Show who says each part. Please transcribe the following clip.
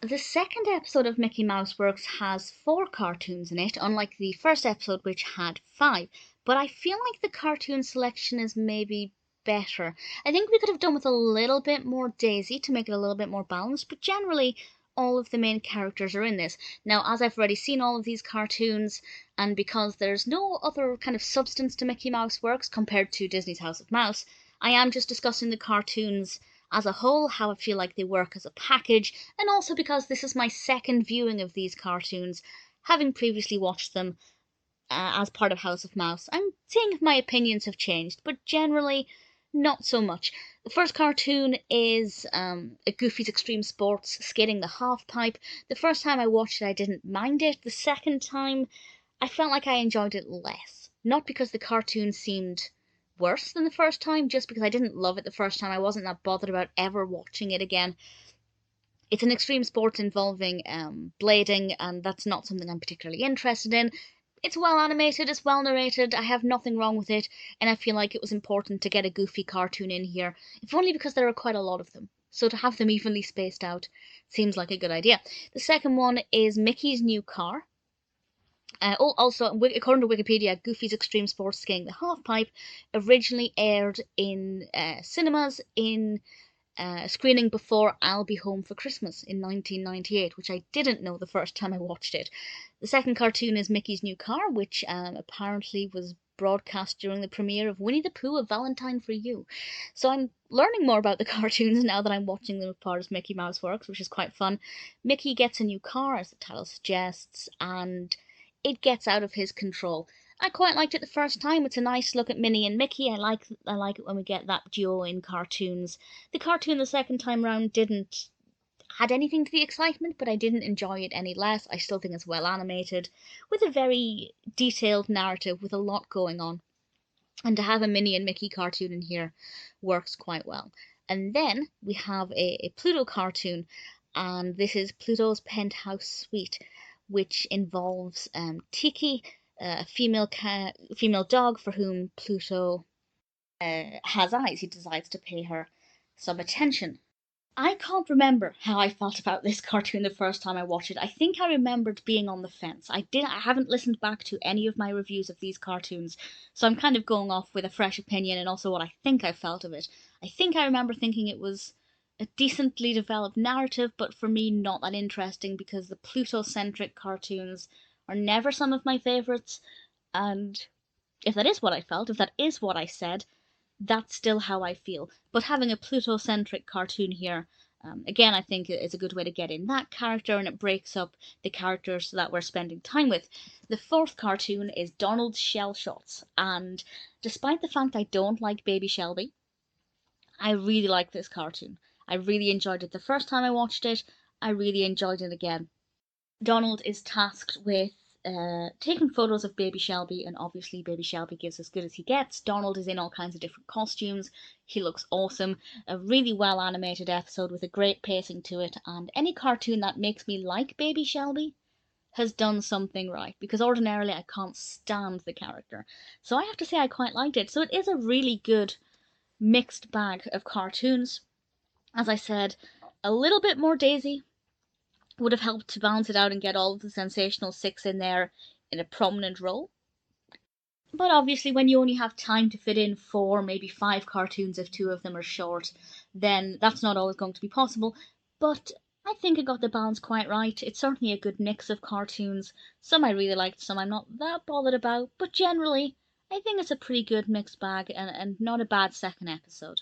Speaker 1: The second episode of Mickey Mouse Works has 4 cartoons in it, unlike the first episode, which had 5. But I feel like the cartoon selection is maybe better. I think we could have done with a little bit more Daisy to make it a little bit more balanced, but generally, all of the main characters are in this. Now, as I've already seen all of these cartoons, and because there's no other kind of substance to Mickey Mouse Works compared to Disney's House of Mouse, I am just discussing the cartoons as a whole, how I feel like they work as a package, and also because this is my second viewing of these cartoons, having previously watched them as part of House of Mouse. I'm seeing if my opinions have changed, but generally not so much. The first cartoon is a Goofy's Extreme Sports skating the half pipe. The first time I watched it, I didn't mind it. The second time, I felt like I enjoyed it less. Not because the cartoon seemed worse than the first time, just because I didn't love it the first time. I wasn't that bothered about ever watching it again. It's an extreme sport involving blading, and that's not something I'm particularly interested in. It's well animated, it's well narrated, I have nothing wrong with it, and I feel like it was important to get a Goofy cartoon in here, if only because there are quite a lot of them. So to have them evenly spaced out seems like a good idea. The second one is Mickey's New Car. Also, according to Wikipedia, Goofy's Extreme Sports Skiing the Halfpipe originally aired in cinemas in screening before I'll Be Home for Christmas in 1998, which I didn't know the first time I watched it. The second cartoon is Mickey's New Car, which apparently was broadcast during the premiere of Winnie the Pooh, A Valentine for You. So I'm learning more about the cartoons now that I'm watching them as part of Mickey Mouse Works, which is quite fun. Mickey gets a new car, as the title suggests, and it gets out of his control. I quite liked it the first time. It's a nice look at Minnie and Mickey. I like it when we get that duo in cartoons. The cartoon the second time round didn't add anything to the excitement, but I didn't enjoy it any less. I still think it's well animated, with a very detailed narrative with a lot going on. And to have a Minnie and Mickey cartoon in here works quite well. And then we have a Pluto cartoon, and this is Pluto's Penthouse Suite, which involves Tiki, a female dog for whom Pluto has eyes. He decides to pay her some attention. I can't remember how I felt about this cartoon the first time I watched it. I think I remembered being on the fence. I haven't listened back to any of my reviews of these cartoons, so I'm kind of going off with a fresh opinion and also what I think I felt of it. I think I remember thinking it was a decently developed narrative, but for me not that interesting because the Pluto-centric cartoons are never some of my favorites, and if that is what I felt, if that is what I said, that's still how I feel. But having a Pluto-centric cartoon here, again, I think is a good way to get in that character, and it breaks up the characters that we're spending time with. The fourth cartoon is Donald's Shell Shots, and despite the fact I don't like Baby Shelby, I really like this cartoon. I really enjoyed it the first time I watched it. I really enjoyed it again. Donald is tasked with taking photos of Baby Shelby, and obviously, Baby Shelby gives as good as he gets. Donald is in all kinds of different costumes. He looks awesome. A really well animated episode with a great pacing to it, and any cartoon that makes me like Baby Shelby has done something right, because ordinarily I can't stand the character. So I have to say I quite liked it. So it is a really good mixed bag of cartoons. As I said, a little bit more Daisy would have helped to balance it out and get all of the sensational six in there in a prominent role. But obviously, when you only have time to fit in 4, maybe 5 cartoons if 2 of them are short, then that's not always going to be possible. But I think it got the balance quite right. It's certainly a good mix of cartoons. Some I really liked, some I'm not that bothered about, but generally, I think it's a pretty good mixed bag and not a bad second episode.